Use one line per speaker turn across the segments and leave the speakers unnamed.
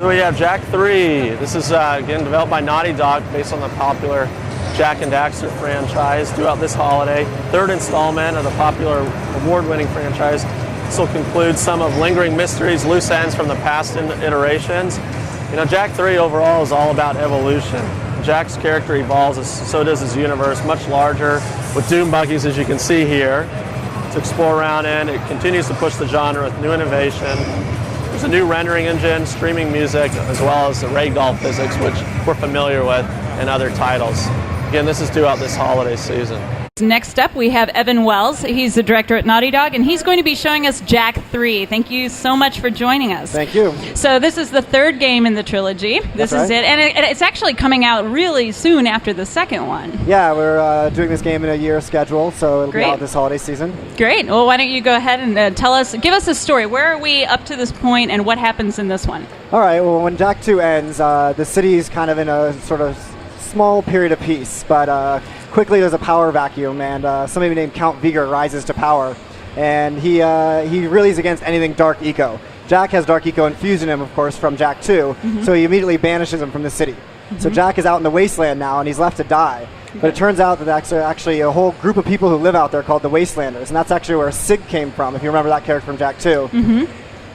So we have Jak 3. This is again developed by Naughty Dog based on the popular Jak and Daxter franchise throughout this holiday. Third installment of the popular award-winning franchise. This will conclude some of lingering mysteries, loose ends from the past iterations. You know, Jak 3 overall is all about evolution. Jak's character evolves, so does his universe, much larger, with doom buggies as you can see here to explore around in. It continues to push the genre with new innovation. There's a new rendering engine, streaming music, as well as the ragdoll physics, which we're familiar with in other titles. Again, this is throughout this holiday season.
Next up, we have Evan Wells. He's the director at Naughty Dog, and he's going to be showing us Jak 3. Thank you so much for joining us.
Thank you.
So this is the third game in the trilogy. This is it, and it's actually coming out really soon after the second one.
Yeah, we're doing this game in a year schedule, so it'll be out this holiday season.
Great. Well, why don't you go ahead and give us a story. Where are we up to this point, and what happens in this one?
All right, well, when Jak 2 ends, the city's kind of in a sort of small period of peace, but quickly there's a power vacuum, and somebody named Count Vigor rises to power, and he really is against anything Dark Eco. Jak has Dark Eco infused in him, of course, from Jak 2, so he immediately banishes him from the city. So Jak is out in the wasteland now, and he's left to die. But it turns out that there's actually a whole group of people who live out there called the Wastelanders, and that's actually where Sig came from, if you remember that character from Jak 2.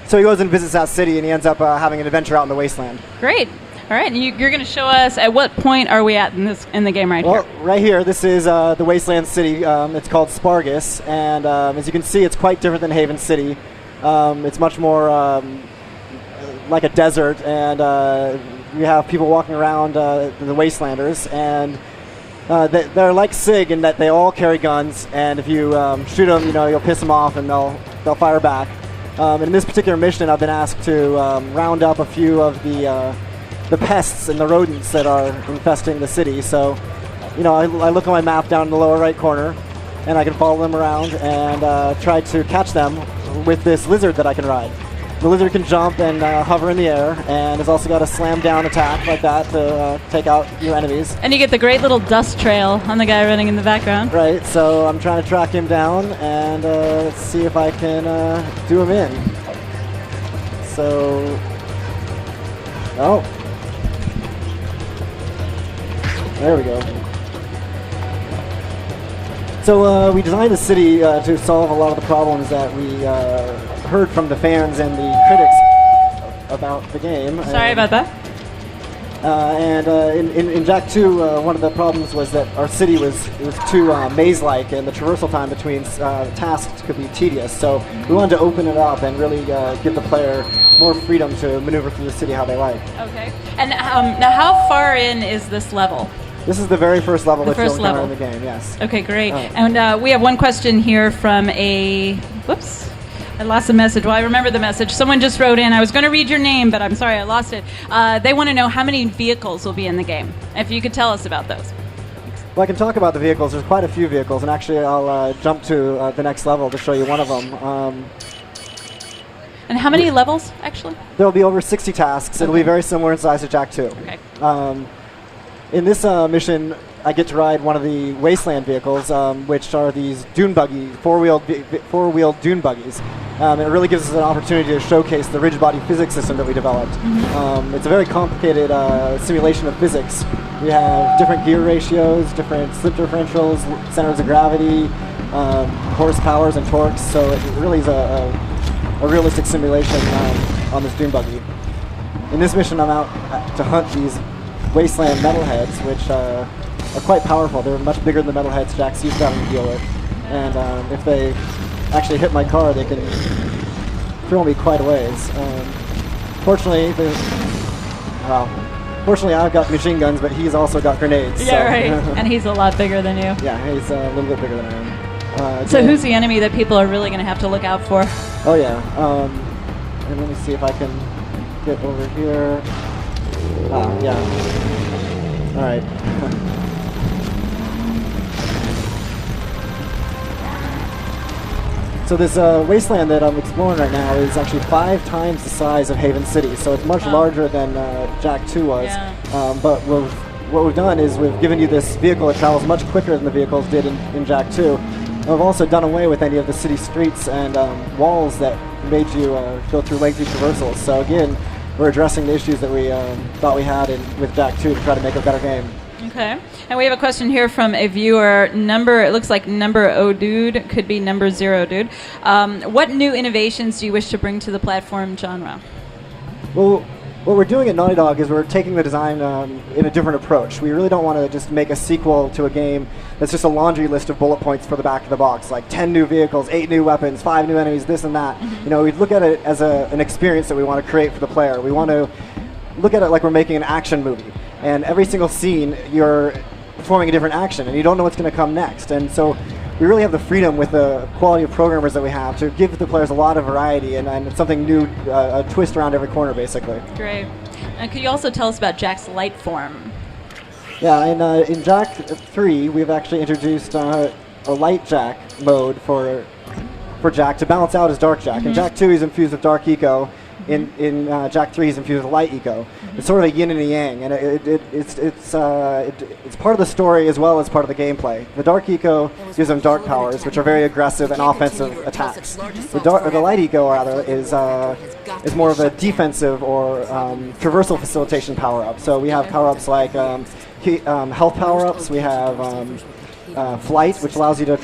So he goes and visits that city, and he ends up having an adventure out in the wasteland.
Great. All right, and you're going to show us at what point are we at in the game here?
Well, right here, this is the Wasteland City. It's called Spargus, and as you can see, it's quite different than Haven City. It's much more like a desert, and you have people walking around the Wastelanders, and they're like Sig in that they all carry guns, and if you shoot them, you'll piss them off, and they'll fire back. In this particular mission, I've been asked to round up a few of the pests and the rodents that are infesting the city. So, I look at my map down in the lower right corner, and I can follow them around and try to catch them with this lizard that I can ride. The lizard can jump and hover in the air, and has also got a slam down attack like that to take out your enemies.
And you get the great little dust trail on the guy running in the background.
Right, so I'm trying to track him down, and let's see if I can do him in. So, there we go. So we designed the city to solve a lot of the problems that we heard from the fans and the critics about the game.
Sorry about that.
In Jak 2, one of the problems was that our city was too maze-like, and the traversal time between tasks could be tedious. So we wanted to open it up and really give the player more freedom to maneuver through the city how they like.
Okay. And now, how far in is this level?
This is the very first level that you'll encounter in the game, yes.
Okay, great. And we have one question here from whoops, I lost the message. Well, I remember the message. Someone just wrote in. I was going to read your name, but I'm sorry, I lost it. They want to know how many vehicles will be in the game. If you could tell us about those.
Well, I can talk about the vehicles. There's quite a few vehicles, and actually I'll jump to the next level to show you one of them.
And how many levels, actually?
There will be over 60 tasks. It'll be very similar in size to Jak 2.
Okay.
In this mission, I get to ride one of the Wasteland vehicles, which are these dune buggy, four-wheeled dune buggies. And it really gives us an opportunity to showcase the rigid body physics system that we developed. It's a very complicated simulation of physics. We have different gear ratios, different slip differentials, centers of gravity, horsepowers and torques. So it really is a realistic simulation on this dune buggy. In this mission, I'm out to hunt these Wasteland metalheads, which are quite powerful. They're much bigger than the metalheads Jak's used to having to deal with. And if they actually hit my car, they can throw me quite a ways. Fortunately, I've got machine guns, but he's also got grenades.
Yeah, right. And he's a lot bigger than you.
Yeah, he's a little bit bigger than I am.
So who's the enemy that people are really going to have to look out for?
Oh, yeah. And let me see if I can get over here. Yeah. All right. So this wasteland that I'm exploring right now is actually 5 times the size of Haven City, so it's much larger than Jak 2 was. Yeah. But what we've done is we've given you this vehicle that travels much quicker than the vehicles did in Jak 2. And we've also done away with any of the city streets and walls that made you go through lengthy traversals. So again, we're addressing the issues that we thought we had with Jak 2 to try to make a better game.
Okay. And we have a question here from a viewer. It looks like number O dude, could be number 0 dude. What new innovations do you wish to bring to the platform genre?
Well, what we're doing at Naughty Dog is we're taking the design in a different approach. We really don't want to just make a sequel to a game that's just a laundry list of bullet points for the back of the box, like 10 new vehicles, 8 new weapons, 5 new enemies, this and that. We look at it as an experience that we want to create for the player. We want to look at it like we're making an action movie. And every single scene, you're performing a different action, and you don't know what's going to come next. And so we really have the freedom with the quality of programmers that we have to give the players a lot of variety and something new, a twist around every corner, basically.
Great. And could you also tell us about Jak's light form?
Yeah, in Jak 3, we've actually introduced a light Jak mode for Jak to balance out his dark Jak. In Jak 2, he's infused with dark eco. In Jak 3, he's infused with light eco. It's sort of a yin and a yang, and it's part of the story as well as part of the gameplay. The dark eco gives him dark powers, which are very aggressive and offensive attacks. The light eco, rather, is more of a defensive or traversal facilitation power-up. So we have power-ups like health power-ups. We have flight, which allows you to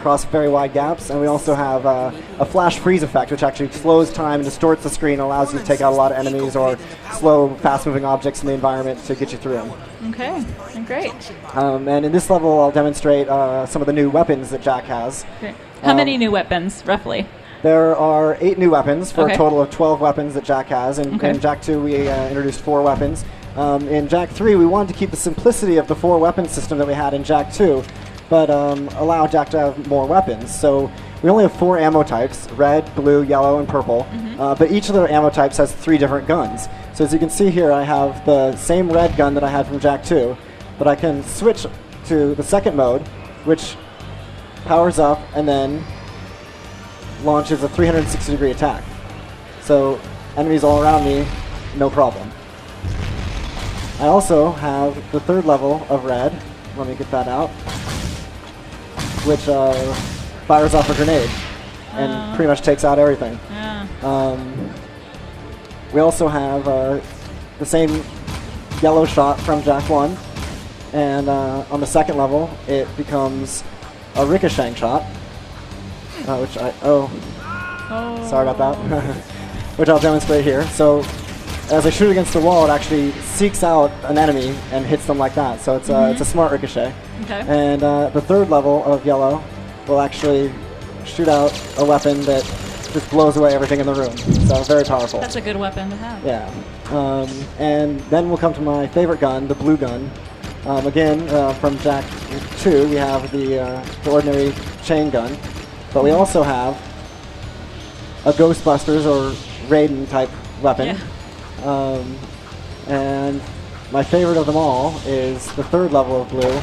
cross very wide gaps, and we also have a flash freeze effect, which actually slows time and distorts the screen, and allows you to take out a lot of enemies or slow fast-moving objects in the environment to get you through them.
Okay, great.
And in this level, I'll demonstrate some of the new weapons that Jak has.
Great. How many new weapons, roughly?
There are 8 new weapons for
Okay.
a total of 12 weapons that Jak has. In Jak 2, we introduced 4 weapons. In Jak 3, we wanted to keep the simplicity of the 4 weapon system that we had in Jak 2, but allow Jak to have more weapons. So we only have 4 ammo types: red, blue, yellow, and purple. But each of the ammo types has 3 different guns. So as you can see here, I have the same red gun that I had from Jak 2, but I can switch to the second mode, which powers up and then launches a 360-degree attack. So enemies all around me, no problem. I also have the third level of red. Let me get that out. Which fires off a grenade and pretty much takes out everything.
Yeah.
We also have the same yellow shot from Jak 1, and on the second level it becomes a ricocheting shot, which sorry about that, which I'll demonstrate here. So as I shoot against the wall, it actually seeks out an enemy and hits them like that. So it's a smart ricochet.
Okay.
And the third level of yellow will actually shoot out a weapon that just blows away everything in the room. So very powerful.
That's a good weapon to have.
Yeah. And then we'll come to my favorite gun, the blue gun. Again, from Jak 2, we have the ordinary chain gun, but we also have a Ghostbusters or Raiden type weapon.
Yeah.
And my favorite of them all is the third level of blue,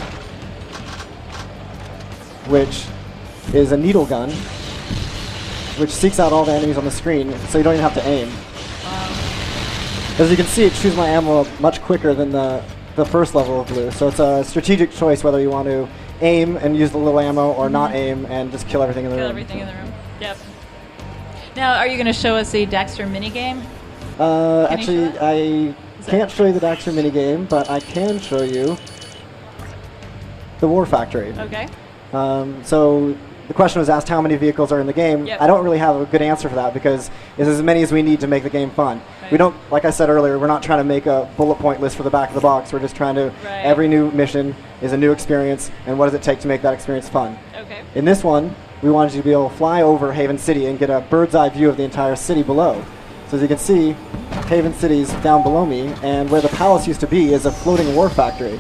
which is a needle gun, which seeks out all the enemies on the screen, so you don't even have to aim.
Wow.
As you can see, it shoots my ammo much quicker than the first level of blue, so it's a strategic choice whether you want to aim and use the little ammo or not aim and just kill everything in the room.
Kill everything in the room. Yep. Now, are you going to show us a Daxter minigame?
Actually, I can't show you the Daxter minigame, but I can show you the War Factory.
Okay.
So the question was asked how many vehicles are in the game.
Yep.
I don't really have a good answer for that because it's as many as we need to make the game fun.
Right.
We don't, like I said earlier, we're not trying to make a bullet point list for the back of the box. We're just trying to, every new mission is a new experience, and what does it take to make that experience fun?
Okay.
In this one, we wanted you to be able to fly over Haven City and get a bird's eye view of the entire city below. So as you can see, Haven City's down below me, and where the palace used to be is a floating war factory.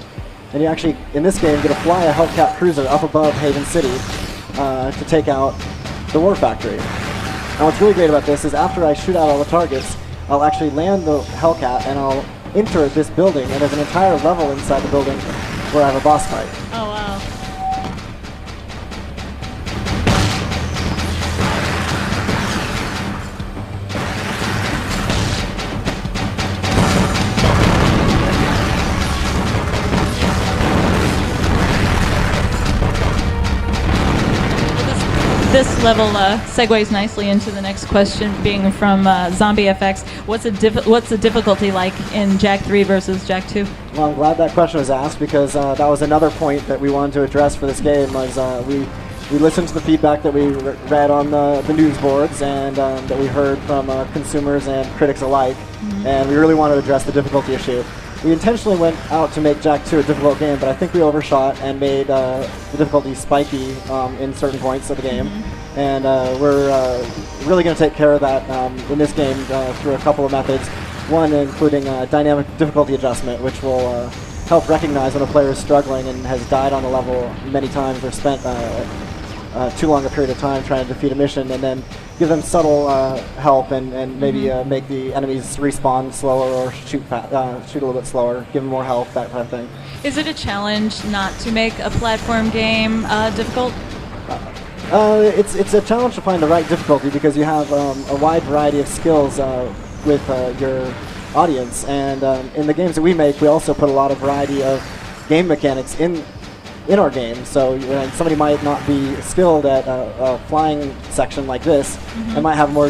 And you actually, in this game, get to fly a Hellcat cruiser up above Haven City to take out the war factory. And what's really great about this is after I shoot out all the targets, I'll actually land the Hellcat and I'll enter this building, and there's an entire level inside the building where I have a boss fight.
Oh, wow. This level segues nicely into the next question, being from Zombie FX. What's the difficulty like in Jak 3 versus Jak 2?
Well, I'm glad that question was asked, because that was another point that we wanted to address for this game. Was we listened to the feedback that we read on the news boards, and that we heard from consumers and critics alike, and we really wanted to address the difficulty issue. We intentionally went out to make Jak 2 a difficult game, but I think we overshot and made the difficulty spiky in certain points of the game. And we're really going to take care of that in this game through a couple of methods. One including dynamic difficulty adjustment, which will help recognize when a player is struggling and has died on a level many times or spent too long a period of time trying to defeat a mission, and then give them subtle help and maybe make the enemies respawn slower or shoot a little bit slower, give them more health, that kind of thing.
Is it a challenge not to make a platform game difficult?
It's a challenge to find the right difficulty, because you have a wide variety of skills with your audience, and in the games that we make, we also put a lot of variety of game mechanics in our game. So somebody might not be skilled at a flying section like this, and might have more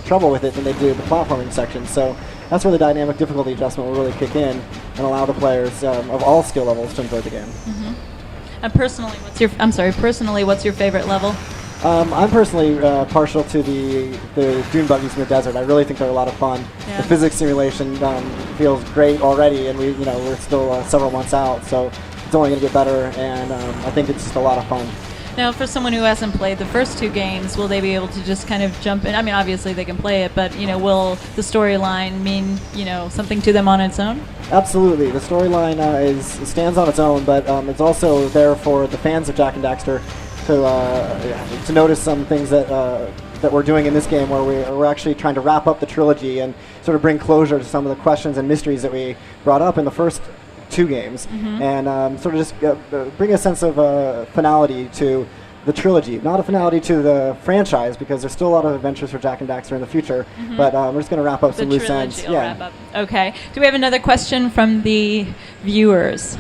trouble with it than they do the platforming section. So that's where the dynamic difficulty adjustment will really kick in and allow the players of all skill levels to enjoy the game.
And personally, what's your favorite level?
I'm personally partial to the dune buggies in the desert. I really think they're a lot of fun.
Yeah.
The physics simulation feels great already, and we're still several months out, so it's only going to get better, and I think it's just a lot of fun.
Now, for someone who hasn't played the first two games, will they be able to just kind of jump in? I mean, obviously they can play it, but will the storyline mean something to them on its own? Absolutely. The storyline stands on its own, but it's also there for the fans of Jak and Daxter to notice some things that we're doing in this game, where we're actually trying to wrap up the trilogy and sort of bring closure to some of the questions and mysteries that we brought up in the first two games, and sort of just bring a sense of finality to the trilogy. Not a finality to the franchise, because there's still a lot of adventures for Jak and Daxter in the future, but we're just going to wrap up some loose ends. Wrap up. Okay. Do we have another question from the viewers?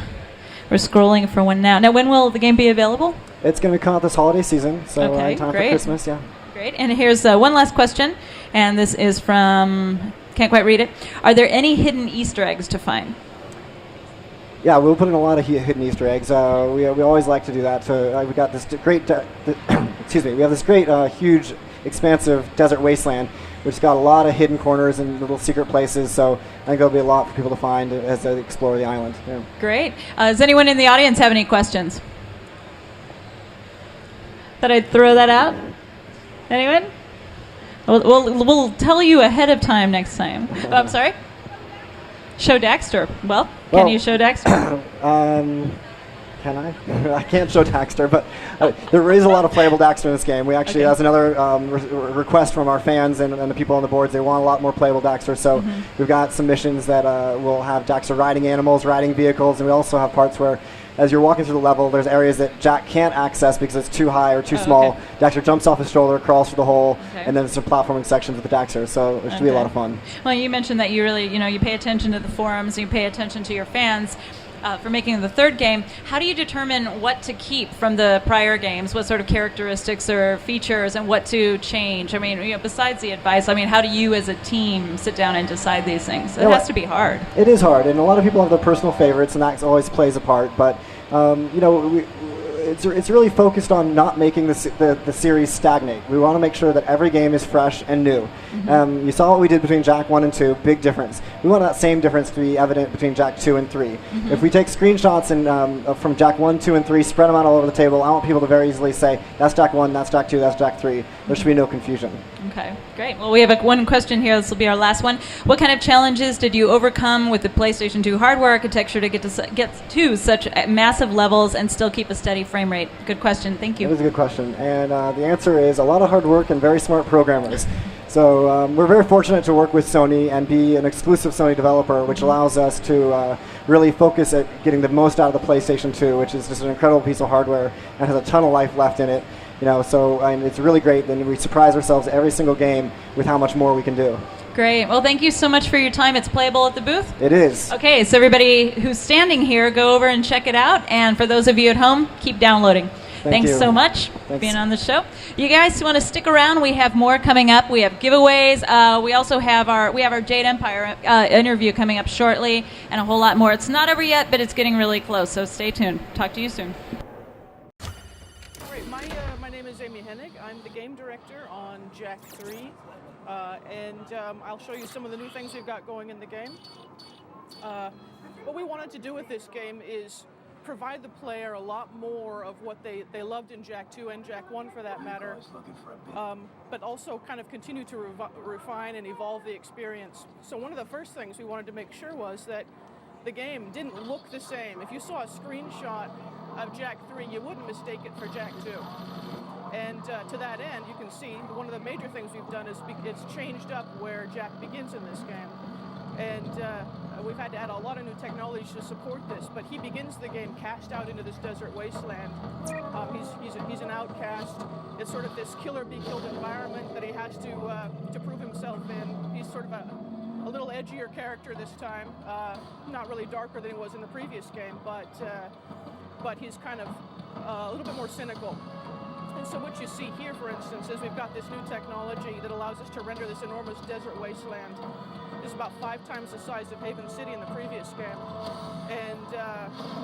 We're scrolling for one now. Now, when will the game be available?
It's going to come out this holiday season, so in time for Christmas, yeah.
Great. And here's one last question, and this is from, can't quite read it. Are there any hidden Easter eggs to find?
Yeah, we'll put in a lot of hidden Easter eggs. We always like to do that. We got this great, excuse me, we have this great, huge, expansive desert wasteland, which has got a lot of hidden corners and little secret places, so I think there'll be a lot for people to find as they explore the island. Yeah.
Great. Does anyone in the audience have any questions? Thought I'd throw that out. Anyone? We'll tell you ahead of time next time. Oh, I'm sorry? Show Daxter. Well, can you show Daxter?
Can I? I can't show Daxter, but there is a lot of playable Daxter in this game. We actually, as another request from our fans and the people on the boards, they want a lot more playable Daxter. So we've got some missions that will have Daxter riding animals, riding vehicles, and we also have parts where, as you're walking through the level, there's areas that Jak can't access because it's too high or too small.
Okay.
Daxter jumps off his shoulder, crawls through the hole, and then there's some platforming sections with the Daxter, so it should be a lot of fun.
Well, you mentioned that you really, you pay attention to the forums, you pay attention to your fans for making the third game. How do you determine what to keep from the prior games? What sort of characteristics or features, and what to change? I mean, besides the advice, how do you as a team sit down and decide these things? It has to be hard.
It is hard, and a lot of people have their personal favorites, and that always plays a part, but it's really focused on not making the series stagnate. We want to make sure that every game is fresh and new. You saw what we did between Jak 1 and 2, big difference. We want that same difference to be evident between Jak 2 and 3. If we take screenshots from Jak 1, 2, and 3, spread them out all over the table, I want people to very easily say, that's Jak 1, that's Jak 2, that's Jak 3. There should be no confusion.
Okay, great. Well, we have one question here. This will be our last one. What kind of challenges did you overcome with the PlayStation 2 hardware architecture to get to such massive levels and still keep a steady frame rate? Good question. Thank you.
That was a good question. And the answer is a lot of hard work and very smart programmers. So we're very fortunate to work with Sony and be an exclusive Sony developer, which allows us to really focus at getting the most out of the PlayStation 2, which is just an incredible piece of hardware and has a ton of life left in it. So it's really great, and we surprise ourselves every single game with how much more we can do.
Great. Well, thank you so much for your time. It's playable at the booth?
It is.
Okay, so everybody who's standing here, go over and check it out. And for those of you at home, keep downloading. Thanks
you.
so much for
Thanks.
being on the show. You guys want to stick around? We have more coming up. We have giveaways. We also have our Jade Empire interview coming up shortly, and a whole lot more. It's not over yet, but it's getting really close. So stay tuned. Talk to you soon.
Great. My name is Amy Hennig. I'm the game director on Jak 3, and I'll show you some of the new things we've got going in the game. What we wanted to do with this game is provide the player a lot more of what they loved in Jak 2 and Jak 1 for that matter, but also kind of continue to refine and evolve the experience. So one of the first things we wanted to make sure was that the game didn't look the same. If you saw a screenshot of Jak 3, you wouldn't mistake it for Jak 2. And to that end, you can see one of the major things we've done is it's changed up where Jak begins in this game. And we've had to add a lot of new technology to support this, but he begins the game cast out into this desert wasteland. He's an outcast. It's sort of this kill or be killed environment that he has to prove himself in. He's sort of a little edgier character this time, not really darker than he was in the previous game, but he's kind of a little bit more cynical. And so what you see here, for instance, is we've got this new technology that allows us to render this enormous desert wasteland. It's about 5 times the size of Haven City in the previous game. And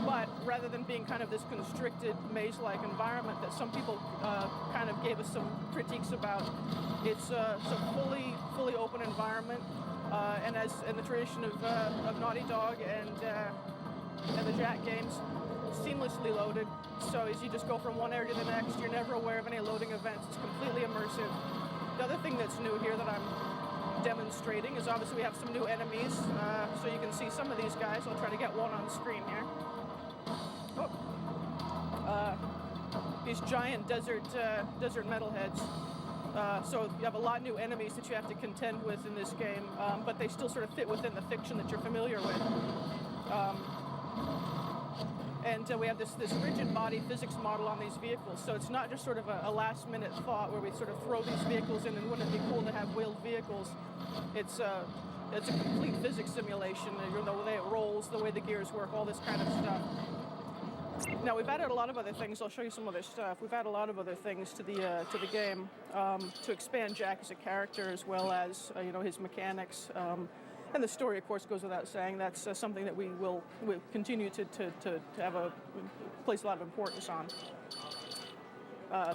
but rather than being kind of this constricted maze-like environment that some people kind of gave us some critiques about, it's a fully open environment. And as in the tradition of Naughty Dog and the Jak games, seamlessly loaded. So as you just go from one area to the next, you're never aware of any loading events. It's completely immersive. The other thing that's new here that I'm demonstrating is obviously we have some new enemies. So you can see some of these guys. I'll try to get one on screen here. These giant desert metalheads. So you have a lot of new enemies that you have to contend with in this game, but they still sort of fit within the fiction that you're familiar with. And we have this rigid body physics model on these vehicles, so it's not just sort of a last-minute thought where we sort of throw these vehicles in and wouldn't it be cool to have wheeled vehicles. It's a complete physics simulation, the way it rolls, the way the gears work, all this kind of stuff. Now we've added a lot of other things. I'll show you some other stuff. We've added a lot of other things to the game to expand Jak as a character as well as his mechanics. And the story, of course, goes without saying. That's something that we'll continue to place a lot of importance on.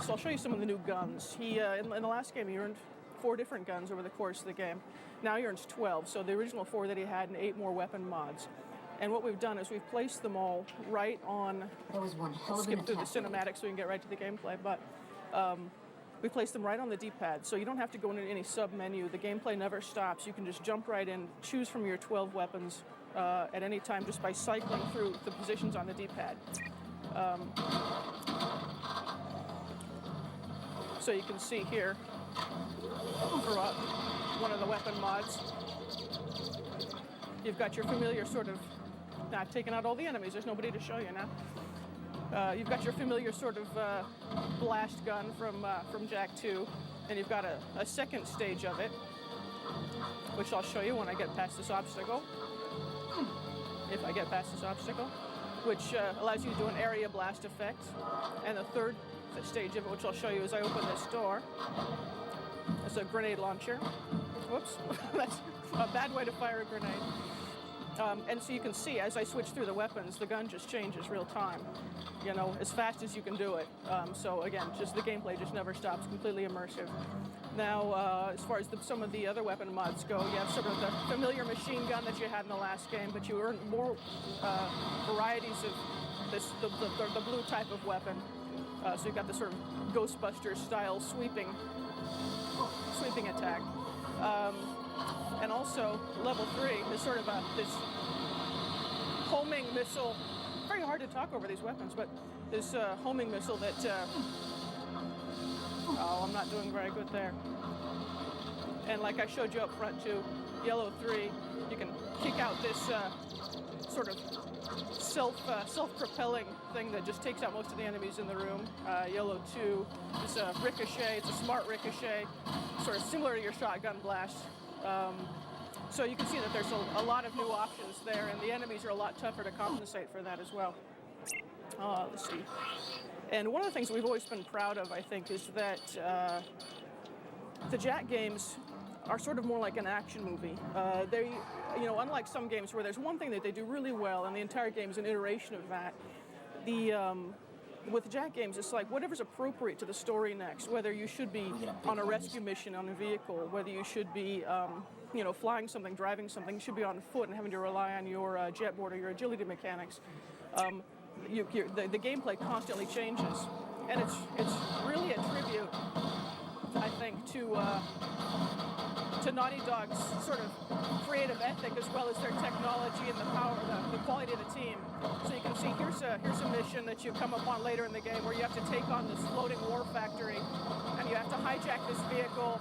So I'll show you some of the new guns. In the last game, he earned 4 different guns over the course of the game. Now he earns 12. So the original 4 that he had and 8 more weapon mods. And what we've done is we've placed them all right on.
That was one hell
I'll
of an
skip through the
attack.
cinematics so we can get right to the gameplay, but. We place them right on the D-pad, so you don't have to go into any sub-menu. The gameplay never stops. You can just jump right in, choose from your 12 weapons at any time just by cycling through the positions on the D-pad. So you can see here, for one of the weapon mods, you've got your familiar sort of, now I've taken out all the enemies, there's nobody to show you now. You've got your familiar sort of blast gun from Jak 2, and you've got a second stage of it, which I'll show you when I get past this obstacle. If I get past this obstacle, which allows you to do an area blast effect. And the third stage of it, which I'll show you as I open this door, is a grenade launcher. Whoops, that's a bad way to fire a grenade. And so you can see, as I switch through the weapons, the gun just changes real time, as fast as you can do it. So again, just the gameplay just never stops, completely immersive. Now, as far as some of the other weapon mods go, you have sort of the familiar machine gun that you had in the last game, but you earn more varieties of the blue type of weapon. So you've got this sort of Ghostbusters style sweeping attack. And also, level 3 is sort of this homing missile. Very hard to talk over these weapons, but this homing missile that... oh, I'm not doing very good there. And like I showed you up front too, yellow 3, you can kick out this sort of self-propelling thing that just takes out most of the enemies in the room. Yellow 2 is a ricochet. It's a smart ricochet, sort of similar to your shotgun blast. So you can see that there's a lot of new options there, and the enemies are a lot tougher to compensate for that as well. Let's see. And one of the things we've always been proud of, I think, is that the Jak games are sort of more like an action movie. They, unlike some games where there's one thing that they do really well, and the entire game is an iteration of that. With Jak games, it's like whatever's appropriate to the story next. Whether you should be on a rescue mission on a vehicle, whether you should be, flying something, driving something, you should be on foot and having to rely on your jetboard or your agility mechanics. The gameplay constantly changes, and it's really a tribute, I think, to Naughty Dog's sort of creative ethic as well as their technology and the power, the quality of the team. So you can see here's a mission that you come upon later in the game where you have to take on this floating war factory, and you have to hijack this vehicle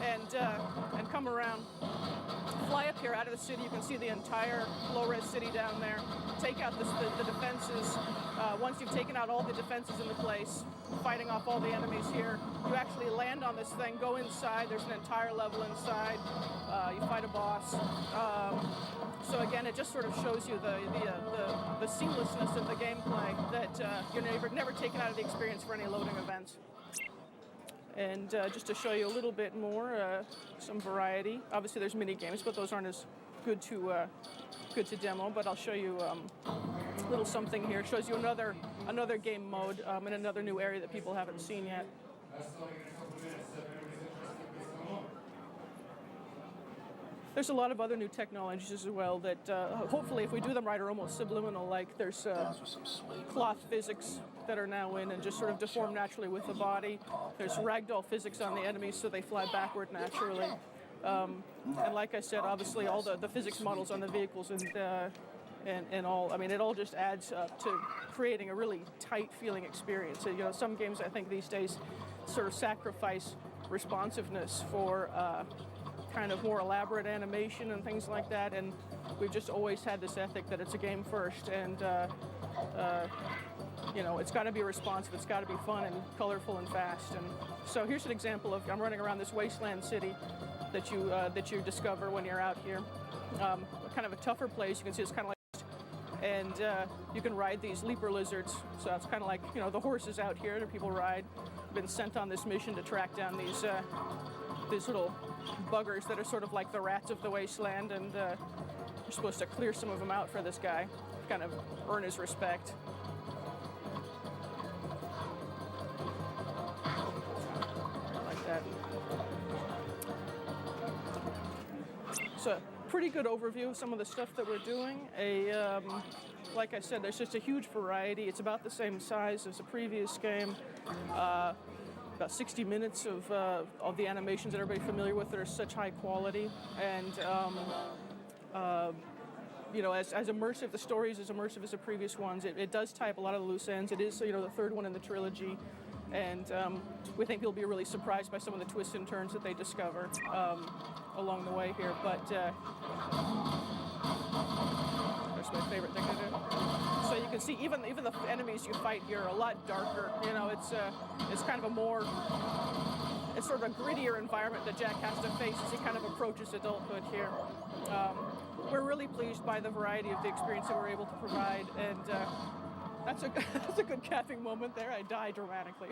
and come around, fly up here out of the city. You can see the entire low-res city down there. Take out the defenses. Once you've taken out all the defenses in the place, fighting off all the enemies here, you actually land on this thing, go inside. There's an entire level inside. You fight a boss. So again, it just sort of shows you the seamlessness of the gameplay that you're never taken out of the experience for any loading events. And just to show you a little bit more, some variety. Obviously, there's mini games, but those aren't as good to demo. But I'll show you a little something here. It shows you another game mode in another new area that people haven't seen yet. There's a lot of other new technologies as well that hopefully, if we do them right, are almost subliminal. Like there's cloth physics that are now in and just sort of deform naturally with the body. There's ragdoll physics on the enemies so they fly backward naturally. And like I said, obviously all the physics models on the vehicles and all, I mean, it all just adds up to creating a really tight feeling experience. So, some games I think these days sort of sacrifice responsiveness for kind of more elaborate animation and things like that, and we've just always had this ethic that it's a game first, and it's got to be responsive, it's got to be fun and colorful and fast. And so here's an example of I'm running around this wasteland city that you discover when you're out here. Kind of a tougher place. You can see it's kind of like, and you can ride these leaper lizards. So it's kind of like the horses out here that people ride. Been sent on this mission to track down these little buggers that are sort of like the rats of the wasteland, and you're supposed to clear some of them out for this guy, kind of earn his respect. Like that. So, pretty good overview of some of the stuff that we're doing. Like I said, there's just a huge variety. It's about the same size as the previous game. About 60 minutes of the animations that everybody's familiar with that are such high quality, and as immersive, the story is as immersive as the previous ones. It does tie up a lot of the loose ends. It is the third one in the trilogy, and we think you'll be really surprised by some of the twists and turns that they discover along the way here. But that's my favorite thing to do. So you can see even the enemies you fight here are a lot darker. It's kind of it's sort of a grittier environment that Jak has to face as he kind of approaches adulthood here. We're really pleased by the variety of the experience that we're able to provide, and that's a good capping moment there. I die dramatically.